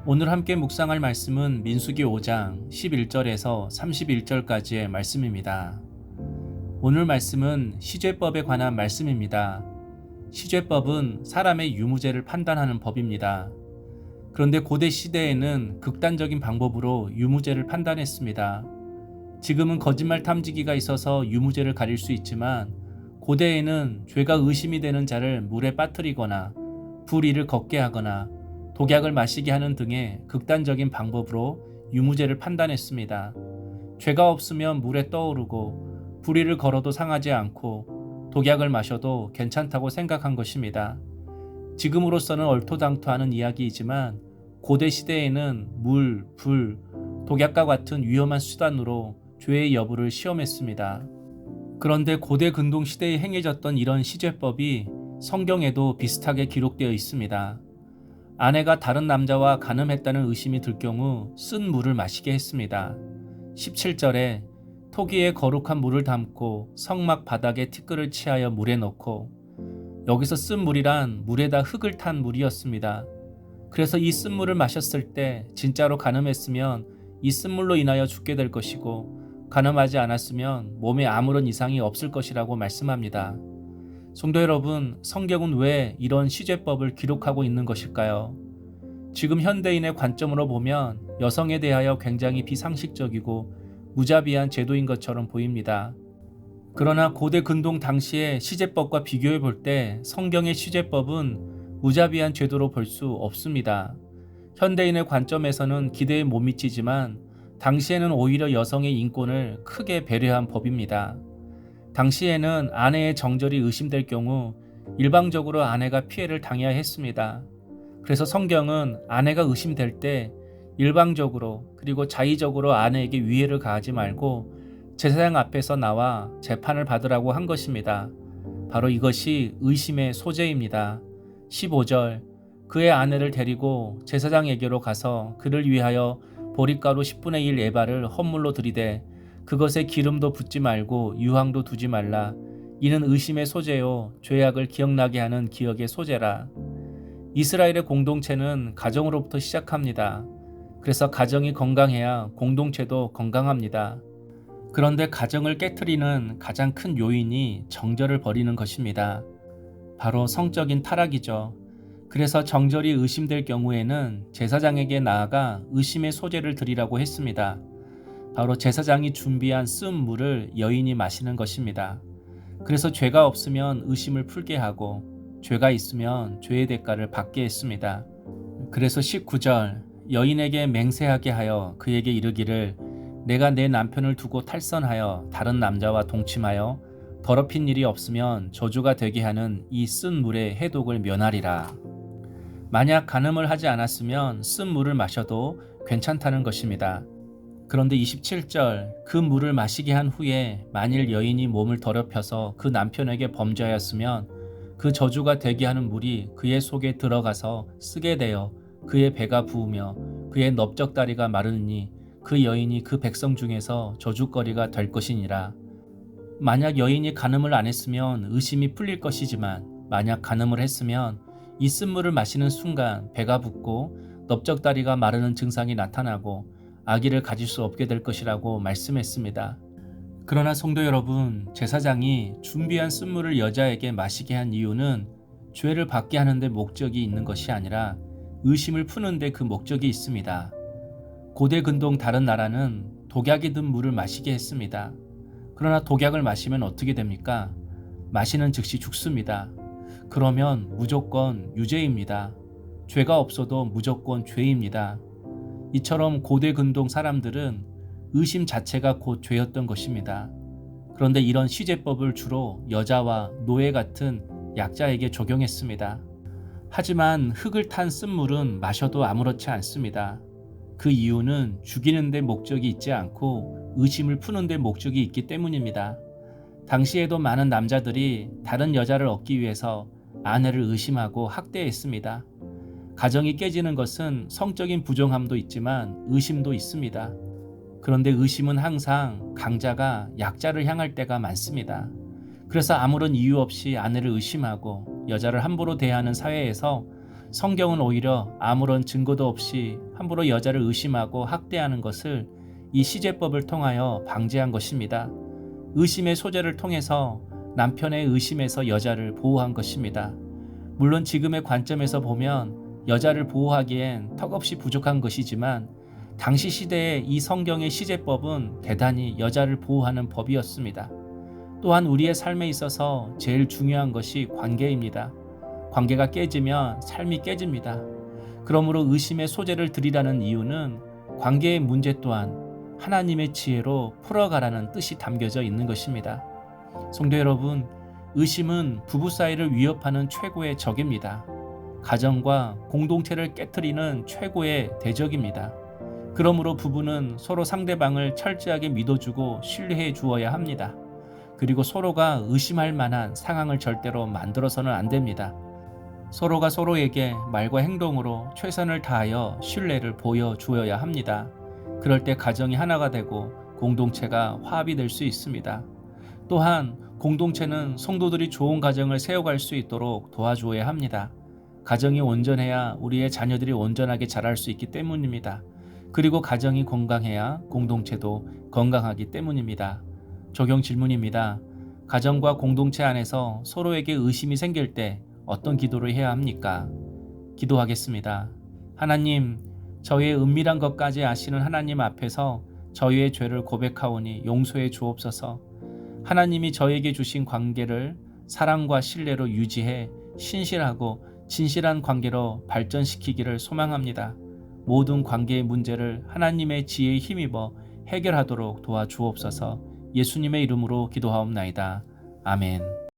오늘 함께 묵상할 말씀은 민수기 5장 11절에서 31절까지의 말씀입니다. 오늘 말씀은 시죄법에 관한 말씀입니다. 시죄법은 사람의 유무죄를 판단하는 법입니다. 그런데 고대 시대에는 극단적인 방법으로 유무죄를 판단했습니다. 지금은 거짓말 탐지기가 있어서 유무죄를 가릴 수 있지만 고대에는 죄가 의심이 되는 자를 물에 빠뜨리거나 불 위를 걷게 하거나 독약을 마시게 하는 등의 극단적인 방법으로 유무죄를 판단했습니다. 죄가 없으면 물에 떠오르고 불 위를 걸어도 상하지 않고 독약을 마셔도 괜찮다고 생각한 것입니다. 지금으로서는 얼토당토하는 이야기이지만 고대 시대에는 물, 불, 독약과 같은 위험한 수단으로 죄의 여부를 시험했습니다. 그런데 고대 근동 시대에 행해졌던 이런 시죄법이 성경에도 비슷하게 기록되어 있습니다. 아내가 다른 남자와 간음했다는 의심이 들 경우 쓴 물을 마시게 했습니다. 17절에 토기에 거룩한 물을 담고 성막 바닥에 티끌을 치하여 물에 넣고, 여기서 쓴 물이란 물에다 흙을 탄 물이었습니다. 그래서 이 쓴물을 마셨을 때 진짜로 간음했으면 이 쓴물로 인하여 죽게 될 것이고, 간음하지 않았으면 몸에 아무런 이상이 없을 것이라고 말씀합니다. 성도 여러분, 성경은 왜 이런 시죄법을 기록하고 있는 것일까요? 지금 현대인의 관점으로 보면 여성에 대하여 굉장히 비상식적이고 무자비한 제도인 것처럼 보입니다. 그러나 고대 근동 당시의 시죄법과 비교해 볼 때 성경의 시죄법은 무자비한 제도로 볼 수 없습니다. 현대인의 관점에서는 기대에 못 미치지만 당시에는 오히려 여성의 인권을 크게 배려한 법입니다. 당시에는 아내의 정절이 의심될 경우 일방적으로 아내가 피해를 당해야 했습니다. 그래서 성경은 아내가 의심될 때 일방적으로 그리고 자의적으로 아내에게 위해를 가하지 말고 제사장 앞에서 나와 재판을 받으라고 한 것입니다. 바로 이것이 의심의 소재입니다. 15절, 그의 아내를 데리고 제사장에게로 가서 그를 위하여 보릿가루 10분의 1 에바를 헌물로 드리되 그것에 기름도 붓지 말고 유황도 두지 말라. 이는 의심의 소재요 죄악을 기억나게 하는 기억의 소재라. 이스라엘의 공동체는 가정으로부터 시작합니다. 그래서 가정이 건강해야 공동체도 건강합니다. 그런데 가정을 깨트리는 가장 큰 요인이 정절을 버리는 것입니다. 바로 성적인 타락이죠. 그래서 정절이 의심될 경우에는 제사장에게 나아가 의심의 소재를 드리라고 했습니다. 바로 제사장이 준비한 쓴 물을 여인이 마시는 것입니다. 그래서 죄가 없으면 의심을 풀게 하고 죄가 있으면 죄의 대가를 받게 했습니다. 그래서 19절, 여인에게 맹세하게 하여 그에게 이르기를 내가 내 남편을 두고 탈선하여 다른 남자와 동침하여 더럽힌 일이 없으면 저주가 되게 하는 이 쓴 물의 해독을 면하리라. 만약 간음을 하지 않았으면 쓴 물을 마셔도 괜찮다는 것입니다. 그런데 27절, 그 물을 마시게 한 후에 만일 여인이 몸을 더럽혀서 그 남편에게 범죄하였으면 그 저주가 되게 하는 물이 그의 속에 들어가서 쓰게 되어 그의 배가 부으며 그의 넓적다리가 마르니 그 여인이 그 백성 중에서 저주거리가 될 것이니라. 만약 여인이 간음을 안 했으면 의심이 풀릴 것이지만 만약 간음을 했으면 이 쓴물을 마시는 순간 배가 붓고 넓적다리가 마르는 증상이 나타나고 아기를 가질 수 없게 될 것이라고 말씀했습니다. 그러나 성도 여러분, 제사장이 준비한 쓴물을 여자에게 마시게 한 이유는 죄를 받게 하는 데 목적이 있는 것이 아니라 의심을 푸는 데 그 목적이 있습니다. 고대 근동 다른 나라는 독약이 든 물을 마시게 했습니다. 그러나 독약을 마시면 어떻게 됩니까? 마시는 즉시 죽습니다. 그러면 무조건 유죄입니다. 죄가 없어도 무조건 죄입니다. 이처럼 고대 근동 사람들은 의심 자체가 곧 죄였던 것입니다. 그런데 이런 시죄법을 주로 여자와 노예 같은 약자에게 적용했습니다. 하지만 흙을 탄 쓴물은 마셔도 아무렇지 않습니다. 그 이유는 죽이는 데 목적이 있지 않고 의심을 푸는 데 목적이 있기 때문입니다. 당시에도 많은 남자들이 다른 여자를 얻기 위해서 아내를 의심하고 학대했습니다. 가정이 깨지는 것은 성적인 부정함도 있지만 의심도 있습니다. 그런데 의심은 항상 강자가 약자를 향할 때가 많습니다. 그래서 아무런 이유 없이 아내를 의심하고 여자를 함부로 대하는 사회에서 성경은 오히려 아무런 증거도 없이 함부로 여자를 의심하고 학대하는 것을 이 시제법을 통하여 방지한 것입니다. 의심의 소재를 통해서 남편의 의심에서 여자를 보호한 것입니다. 물론 지금의 관점에서 보면 여자를 보호하기엔 턱없이 부족한 것이지만 당시 시대의 이 성경의 시제법은 대단히 여자를 보호하는 법이었습니다. 또한 우리의 삶에 있어서 제일 중요한 것이 관계입니다. 관계가 깨지면 삶이 깨집니다. 그러므로 의심의 소재를 드리라는 이유는 관계의 문제 또한 하나님의 지혜로 풀어가라는 뜻이 담겨져 있는 것입니다. 성도 여러분, 의심은 부부 사이를 위협하는 최고의 적입니다. 가정과 공동체를 깨트리는 최고의 대적입니다. 그러므로 부부는 서로 상대방을 철저하게 믿어주고 신뢰해 주어야 합니다. 그리고 서로가 의심할 만한 상황을 절대로 만들어서는 안 됩니다. 서로가 서로에게 말과 행동으로 최선을 다하여 신뢰를 보여주어야 합니다. 그럴 때 가정이 하나가 되고 공동체가 화합이 될 수 있습니다. 또한 공동체는 성도들이 좋은 가정을 세워갈 수 있도록 도와주어야 합니다. 가정이 온전해야 우리의 자녀들이 온전하게 자랄 수 있기 때문입니다. 그리고 가정이 건강해야 공동체도 건강하기 때문입니다. 적용 질문입니다. 가정과 공동체 안에서 서로에게 의심이 생길 때 어떤 기도를 해야 합니까? 기도하겠습니다. 하나님, 저희의 은밀한 것까지 아시는 하나님 앞에서 저희의 죄를 고백하오니 용서해 주옵소서. 하나님이 저에게 주신 관계를 사랑과 신뢰로 유지해 신실하고 진실한 관계로 발전시키기를 소망합니다. 모든 관계의 문제를 하나님의 지혜에 힘입어 해결하도록 도와주옵소서. 예수님의 이름으로 기도하옵나이다. 아멘.